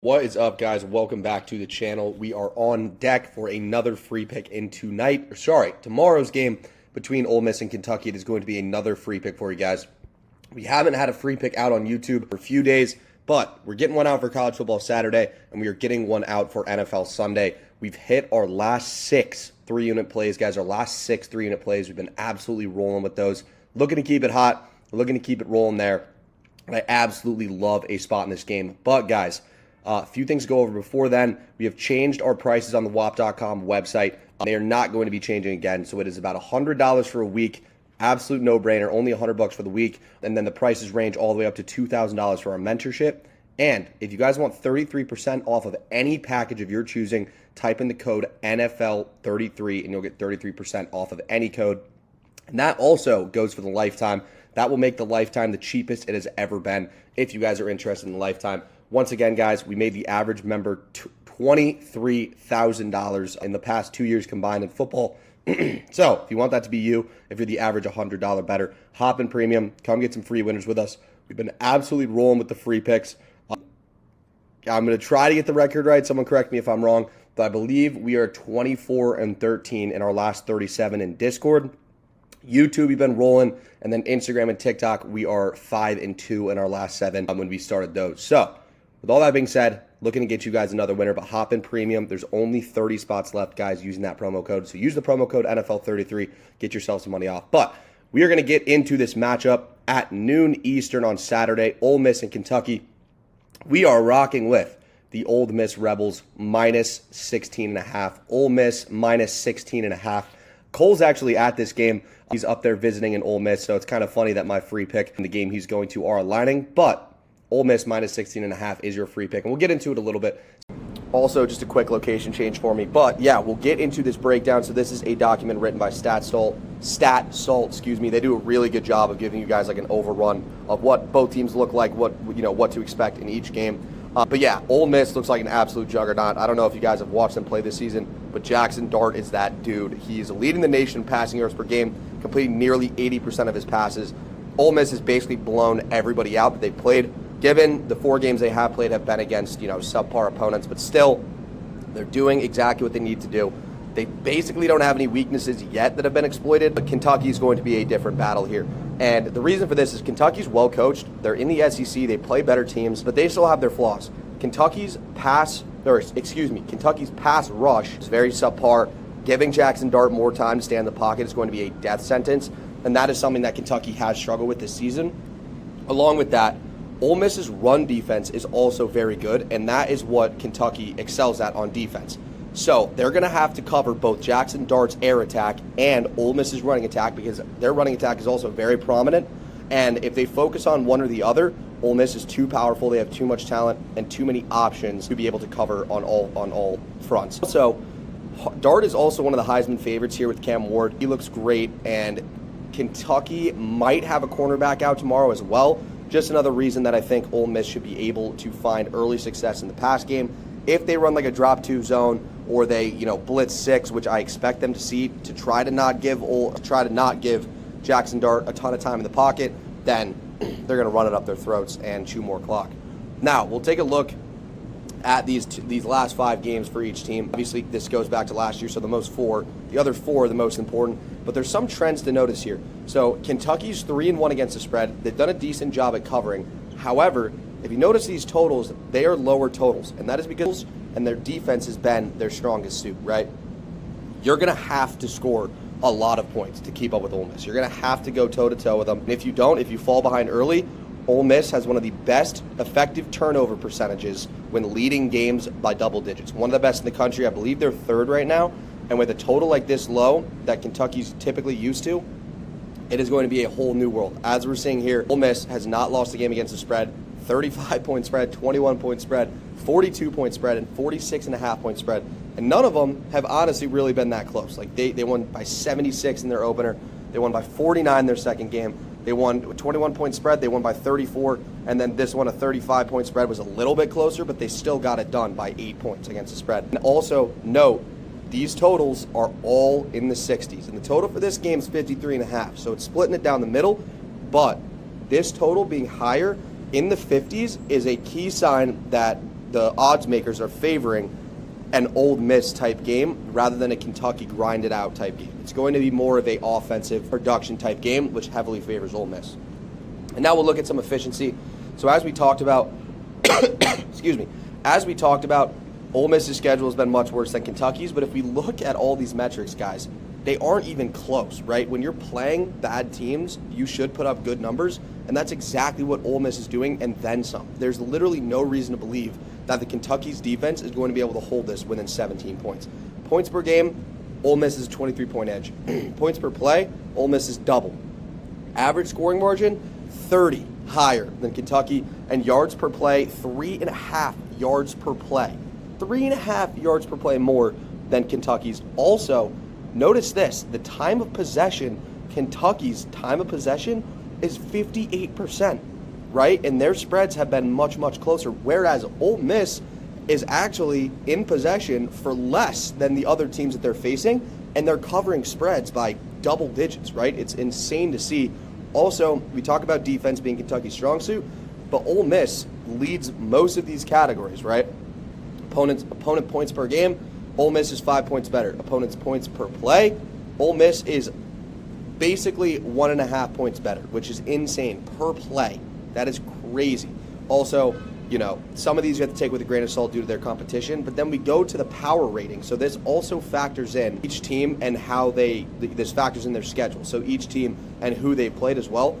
What is up, guys? Welcome back to the channel. We are on deck for another free pick in tomorrow's game between Ole Miss and Kentucky. It is going to be another free pick for you guys. We haven't had a free pick out on YouTube for a few days, but we're getting one out for college football Saturday, and we are getting one out for NFL Sunday. We've hit our last 6 3-unit plays, guys. Our last 6 3-unit plays. We've been absolutely rolling with those. Looking to keep it hot. Looking to keep it rolling there. And I absolutely love a spot in this game. But, guys, a few things to go over before then. We have changed our prices on the WAP.com website. They are not going to be changing again. So it is about $100 for a week. Absolute no-brainer. Only $100 for the week. And then the prices range all the way up to $2,000 for our mentorship. And if you guys want 33% off of any package of your choosing, type in the code NFL33 and you'll get 33% off of any code. And that also goes for the lifetime. That will make the lifetime the cheapest it has ever been if you guys are interested in the lifetime. Once again, guys, we made the average member $23,000 in the past 2 years combined in football. So if you want that to be you, if you're the average $100 better, hop in premium. Come get some free winners with us. We've been absolutely rolling with the free picks. I'm going to try to get the record right. Someone correct me if I'm wrong. But I believe we are 24-13 in our last 37 in Discord. YouTube, we've been rolling. And then Instagram and TikTok, we are 5-2 in our last 7 when we started those. So with all that being said, looking to get you guys another winner, but hop in premium. There's only 30 spots left, guys, using that promo code. So use the promo code NFL33, get yourself some money off. But we are going to get into this matchup at noon Eastern on Saturday, Ole Miss and Kentucky. We are rocking with the Ole Miss Rebels minus 16.5. Ole Miss minus 16.5. Cole's actually at this game. He's up there visiting in Ole Miss, so it's kind of funny that my free pick and the game he's going to are aligning. But Ole Miss minus 16.5 is your free pick, and we'll get into it a little bit. Also, just a quick location change for me. But, yeah, we'll get into this breakdown. So this is a document written by StatSalt. They do a really good job of giving you guys like an overrun of what both teams look like, what to expect in each game. But, yeah, Ole Miss looks like an absolute juggernaut. I don't know if you guys have watched them play this season, but Jackson Dart is that dude. He's leading the nation in passing yards per game, completing nearly 80% of his passes. Ole Miss has basically blown everybody out that they've played. Given the 4 games they have played have been against, subpar opponents, but still, they're doing exactly what they need to do. They basically don't have any weaknesses yet that have been exploited, but Kentucky's going to be a different battle here. And the reason for this is Kentucky's well coached. They're in the SEC. They play better teams, but they still have their flaws. Kentucky's pass rush is very subpar. Giving Jackson Dart more time to stay in the pocket is going to be a death sentence, and that is something that Kentucky has struggled with this season. Along with that, Ole Miss's run defense is also very good, and that is what Kentucky excels at on defense. So they're going to have to cover both Jackson Dart's air attack and Ole Miss's running attack because their running attack is also very prominent. And if they focus on one or the other, Ole Miss is too powerful. They have too much talent and too many options to be able to cover on all fronts. So Dart is also one of the Heisman favorites here with Cam Ward. He looks great, and Kentucky might have a cornerback out tomorrow as well. Just another reason that I think Ole Miss should be able to find early success in the pass game. If they run like a drop 2 zone or they, blitz 6, which I expect them to see to try to not give Jackson Dart a ton of time in the pocket, then they're going to run it up their throats and chew more clock. Now, we'll take a look at these last 5 games for each team. Obviously, this goes back to last year, so the other 4 are the most important. But there's some trends to notice here. So Kentucky's 3-1 against the spread. They've done a decent job at covering. However, if you notice these totals, they are lower totals, and that is because their defense has been their strongest suit, right? You're going to have to score a lot of points to keep up with Ole Miss. You're going to have to go toe-to-toe with them. And if you fall behind early, Ole Miss has one of the best effective turnover percentages when leading games by double digits. One of the best in the country. I believe they're 3rd right now. And with a total like this low that Kentucky's typically used to, it is going to be a whole new world. As we're seeing here, Ole Miss has not lost a game against the spread. 35-point spread, 21-point spread, 42-point spread, and 46.5-point spread. And none of them have honestly really been that close. Like they won by 76 in their opener. They won by 49 in their second game. They won a 21-point spread. They won by 34. And then this one, a 35-point spread, was a little bit closer, but they still got it done by 8 points against the spread. And also, note, these totals are all in the 60s. And the total for this game is 53.5. So it's splitting it down the middle. But this total being higher in the 50s is a key sign that the odds makers are favoring an Ole Miss type game rather than a Kentucky grinded out type game. It's going to be more of a offensive production type game, which heavily favors Ole Miss. And now we'll look at some efficiency. So as we talked about, as we talked about, Ole Miss's schedule has been much worse than Kentucky's, but if we look at all these metrics, guys, they aren't even close, right? When you're playing bad teams, you should put up good numbers, and that's exactly what Ole Miss is doing, and then some. There's literally no reason to believe that the Kentucky's defense is going to be able to hold this within 17 points. Points per game, Ole Miss is a 23-point edge. Points per play, Ole Miss is double. Average scoring margin, 30 higher than Kentucky, and yards per play, 3.5 yards per play. 3.5 yards per play more than Kentucky's. Also, notice this, the time of possession, Kentucky's time of possession is 58%, right? And their spreads have been much, much closer, whereas Ole Miss is actually in possession for less than the other teams that they're facing, and they're covering spreads by double digits, right? It's insane to see. Also, we talk about defense being Kentucky's strong suit, but Ole Miss leads most of these categories, right? Opponent points per game, Ole Miss is 5 points better. Opponent's points per play, Ole Miss is basically 1.5 points better, which is insane per play. That is crazy. Also, some of these you have to take with a grain of salt due to their competition, but then we go to the power rating. So this also factors in each team and how this factors in their schedule. So each team and who they played as well.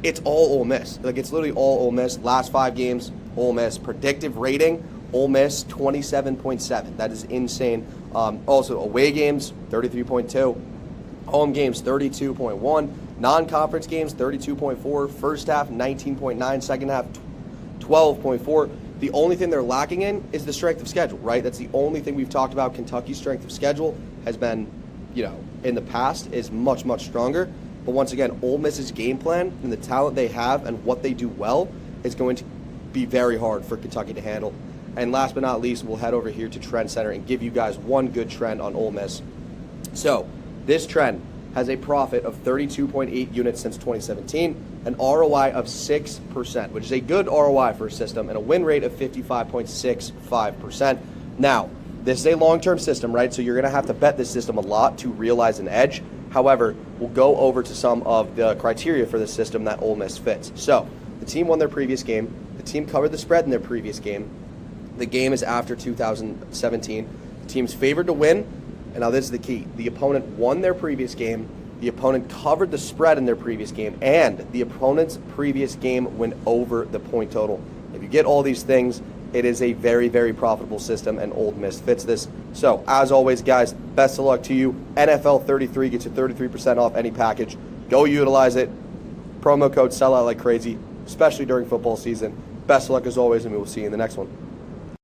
It's all Ole Miss. It's literally all Ole Miss. Last 5 games, Ole Miss. Predictive rating, Ole Miss 27.7. That is insane. Also, away games 33.2. Home games 32.1. Non-conference games 32.4. First half 19.9. Second half 12.4. The only thing they're lacking in is the strength of schedule, right? That's the only thing we've talked about. Kentucky's strength of schedule has been, in the past is much, much stronger. But once again, Ole Miss's game plan and the talent they have and what they do well is going to be very hard for Kentucky to handle. And last but not least, we'll head over here to Trend Center and give you guys one good trend on Ole Miss. So this trend has a profit of 32.8 units since 2017, an ROI of 6%, which is a good ROI for a system, and a win rate of 55.65%. Now, this is a long-term system, right? So you're going to have to bet this system a lot to realize an edge. However, we'll go over to some of the criteria for this system that Ole Miss fits. So the team won their previous game. The team covered the spread in their previous game. The game is after 2017. The team's favored to win. And now this is the key. The opponent won their previous game. The opponent covered the spread in their previous game. And the opponent's previous game went over the point total. If you get all these things, it is a very, very profitable system, and Ole Miss fits this. So, as always, guys, best of luck to you. NFL 33 gets you 33% off any package. Go utilize it. Promo code sell out like crazy, especially during football season. Best of luck as always, and we will see you in the next one.